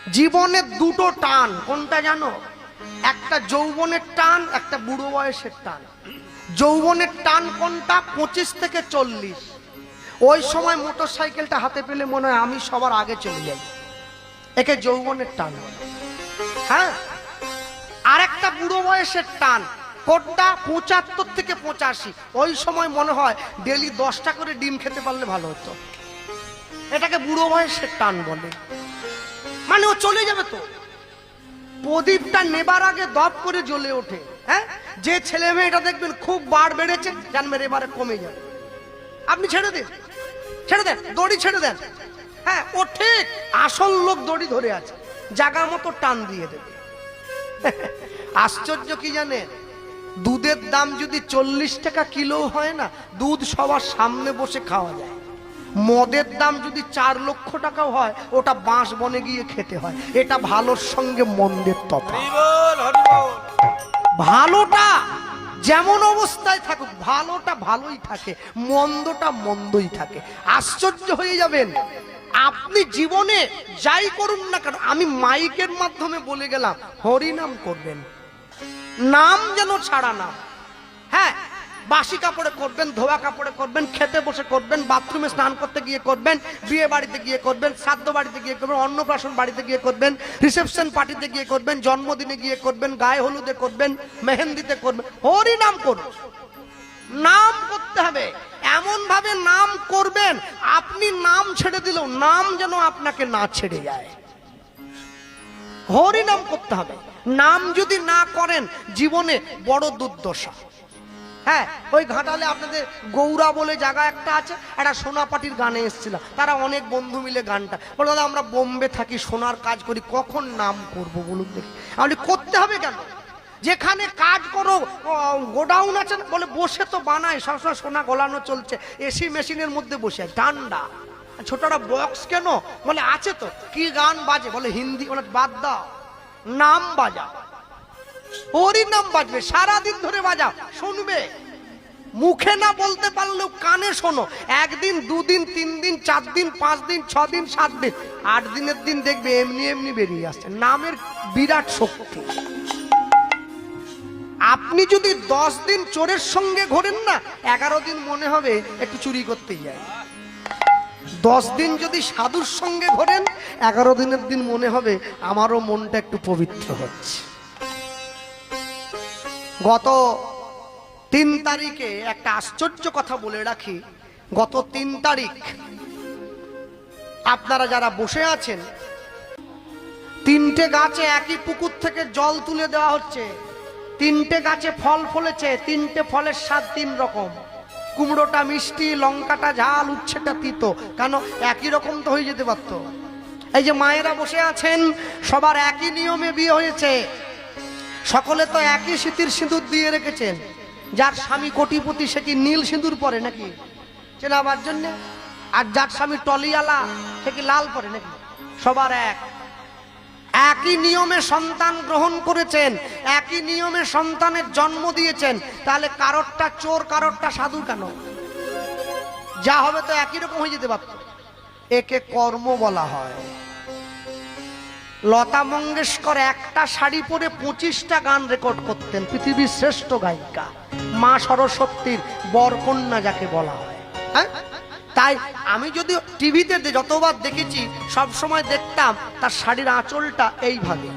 জীবনে দুটো টান, কোনটা জানো? একটা যৌবনের টান, একটা বুড়ো বয়সের টান। যৌবনের টান কোনটা? 25 থেকে 40। ওই সময় মোটর সাইকেলটা হাতে পেলে মনে হয় আমি সবার আগে চলে যাই, একে যৌবনের টান। হ্যাঁ, আর একটা বুড়ো বয়সের টান, কোনটা? 75 থেকে 85। ওই সময় মনে হয় ডেলি 10টা করে ডিম খেতে পারলে ভালো হতো। এটাকে বুড়ো বয়সের টান বলে। মানে ও চলে যাবে তো, প্রদীপটা নেবার আগে দপ করে জ্বলে ওঠে। হ্যাঁ, যে ছেলে মেয়েটা দেখবেন খুব বার বেড়েছে, জানবেন এবারে কমে যাবে। আপনি ছেড়ে দেন, ছেড়ে দেন, দড়ি ছেড়ে দেন। হ্যাঁ, ও ঠিক আসল লোক দড়ি ধরে আছে, জায়গা মতো টান দিয়ে দেবে। আশ্চর্য কি জানেন? দুধের দাম যদি 40 টাকা কিলো হয় না, দুধ সবার সামনে বসে খাওয়া যায়। মদের দাম যদি 4 লক্ষ টাকাও হয়, ওটা বাঁশ বনে গিয়ে খেতে হয়। এটা ভালোর সঙ্গে মন্দের তফাৎ। ভালোটা যেমন অবস্থায় থাকুক, ভালোটা ভালোই থাকে, মন্দটা মন্দই থাকে। আশ্চর্য হয়ে যাবেন, আপনি জীবনে যাই করুন না কেন, আমি মাইকের মাধ্যমে বলে গেলাম, হরিনাম করবেন, নাম যেন ছাড়া না। হ্যাঁ, বাসি কাপড়ে করবেন, ধোয়া কাপড়ে করবেন, খেতে বসে করবেন, বাথরুমে স্নান করতে গিয়ে করবেন, বিয়ে বাড়িতে গিয়ে করবেন, শ্রাদ্ধ বাড়িতে গিয়ে করবেন, অন্নপ্রাশন বাড়িতে গিয়ে করবেন, রিসেপশন পার্টিতে গিয়ে করবেন, জন্মদিনে গিয়ে করবেন, গায়ে হলুদে করবেন, মেহেন্দিতে করবেন, হরি নাম করুন। নাম করতে হবে, এমন ভাবে নাম করবেন আপনি নাম ছেড়ে দিলেও নাম যেন আপনাকে না ছেড়ে যায়। হরি নাম করতে হবে। নাম যদি না করেন জীবনে বড় দুর্দশা। হ্যাঁ, ওই ঘাটালে আপনাদের গৌরা বলে জায়গা একটা আছে, একটা সোনাপাটির গানে এসেছিল, তারা অনেক বন্ধু মিলে গানটা বলে, দাদা আমরা বোম্বে থাকি, সোনার কাজ করি, কখন নাম করব বলুন দেখি। আমি করতে হবে কেন? যেখানে কাজ করো গোডাউন আছে না, বলে বসে তো বানায়, সবসময় সোনা গলানো চলছে, এসি মেশিনের মধ্যে বসে ঠান্ডা। ছোটরা বক্স কেন? বলে আছে তো। কি গান বাজে? বলে হিন্দি। বলে বাদ দাও, নাম বাজা, হরি নাম বাজবে, সারাদিন ধরে বাজাও, শুনবে। মুখে না বলতে পারলেও কানে শোনো। 1 দিন 2 দিন 3 দিন 4 দিন 5 দিন 6 দিন 7 দিন 8 দিনের দিন দেখবে এমনি এমনি বেরিয়ে আসছে। নামের বিরাট শক্তি। আপনি যদি 10 দিন চোরের সঙ্গে ঘোরেন না, 11 দিন মনে হবে একটু চুরি করতে যাই। 10 দিন যদি সাধুর সঙ্গে ঘোরেন, 11 দিনের দিন মনে হবে আমারও মনটা একটু পবিত্র হচ্ছে। গত 3 তারিখে একটা আশ্চর্য কথা বলে রাখি। গত 3 তারিখ আপনারা যারা বসে আছেন, 3টে গাছে একই পুকুর থেকে জল তুলে দেওয়া হচ্ছে। 3টে গাছে ফল ফলেছে, 3টে ফলের স্বাদ 3 রকম। কুমড়োটা মিষ্টি, লঙ্কাটা ঝাল, উচ্ছেটা তিতো। কেন? একই রকম তো হয়ে যেতে পারতো। এই যে মায়েরা বসে আছেন, সবার একই নিয়মে বিয়ে হয়েছে, সকলে তো একই সিঁথির সিঁদুর দিয়ে রেখেছেন। যার স্বামী কোটিপতি সে কি নীল সিঁদুর পরে নাকি চেনাবার জন্য? আর যার স্বামী টলিয়ালা সে কি লাল পরে নাকি? সবার একই নিয়মে সন্তান গ্রহণ করেছেন, একই নিয়মে সন্তানের জন্ম দিয়েছেন। তাহলে কারোরটা চোর, কারোরটা সাধু কেন? যা হবে তো একই রকম হয়ে যেতে পারত। একে কর্ম বলা হয়। লতা মঙ্গেশকর একটা শাড়ি পরে 25টা গান রেকর্ড করতেন, পৃথিবীর শ্রেষ্ঠ গায়িকা, মা সরস্বতীর বরকন্যা যাকে বলা হয়। হ্যাঁ, তাই আমি যদি টিভিতে যতবার দেখেছি, সব সময় দেখতাম তার শাড়ির আঁচলটা এইভাবে,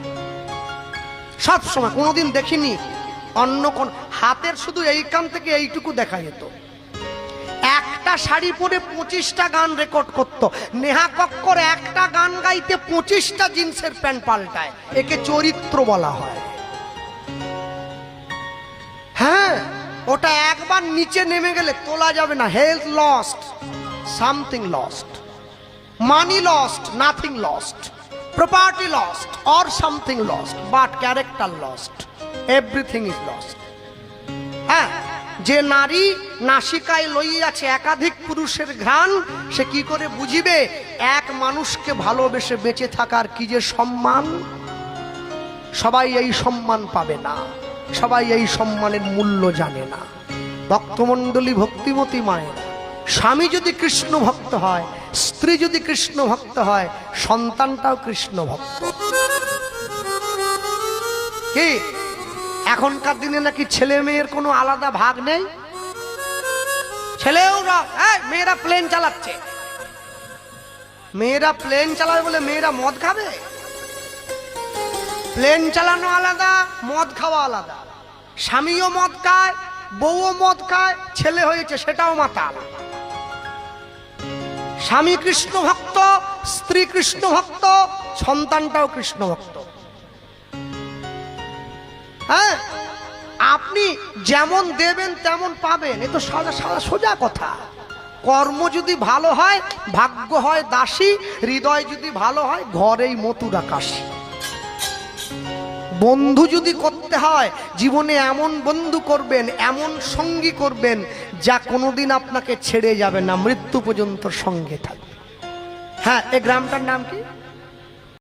সব সময়। কোনোদিন দেখিনি অন্য কোন, হাতের শুধু এইখান থেকে এইটুকু দেখা যেত। একটা শাড়ি পরে 25টা গান রেকর্ড করত। নেহা কক্কর একটা গান গাইতে 25টা জিন্সের প্যান্ট পাল্টায়। একে চরিত্র বলা হয়। হ্যাঁ, ওটা একবার নিচে নেমে গেলে তোলা যাবে না। Health lost, something lost, money lost, nothing lost, property lost or something lost, but character lost, everything is lost. হ্যাঁ, যে নারী নাসিকায় লইয়াছে একাধিক পুরুষের ঘ্রাণ, সে কি করে বুঝিবে এক মানুষকে ভালোবেসে বেঁচে থাকার কি যে সম্মান? সবাই এই সম্মান পাবে না, সবাই এই সম্মানের মূল্য জানে না। ভক্তমণ্ডলী, ভক্তিমতী মায়েরা, স্বামী যদি কৃষ্ণ ভক্ত হয়, স্ত্রী যদি কৃষ্ণ ভক্ত হয় সন্তানটাও কৃষ্ণ ভক্ত। কি এখনকার দিনে নাকি ছেলে মেয়ের কোনো আলাদা ভাগ নেই? ছেলেও মেয়েরা প্লেন চালাচ্ছে, মেয়েরা প্লেন চালাবে বলে মেয়েরা মদ খাবে? প্লেন চালানো আলাদা, মদ খাওয়া আলাদা। স্বামীও মদ খায়, বউও মদ খায়, ছেলে হয়েছে সেটাও মাতাল। স্বামী কৃষ্ণ ভক্ত, স্ত্রী কৃষ্ণ ভক্ত, সন্তানটাও কৃষ্ণ ভক্ত। হ্যাঁ, আপনি যেমন দেবেন তেমন পাবেন, এ তো সোজা কথা। কর্ম যদি ভালো হয় ভাগ্য হয় দাসী, হৃদয় যদি ভালো হয় ঘরেই মথুরা কাশী। বন্ধু যদি করতে হয় জীবনে এমন বন্ধু করবেন, এমন সঙ্গী করবেন যা কোনোদিন আপনাকে ছেড়ে যাবে না, মৃত্যু পর্যন্ত সঙ্গে থাকবে। হ্যাঁ, এই গ্রামটার নাম কি?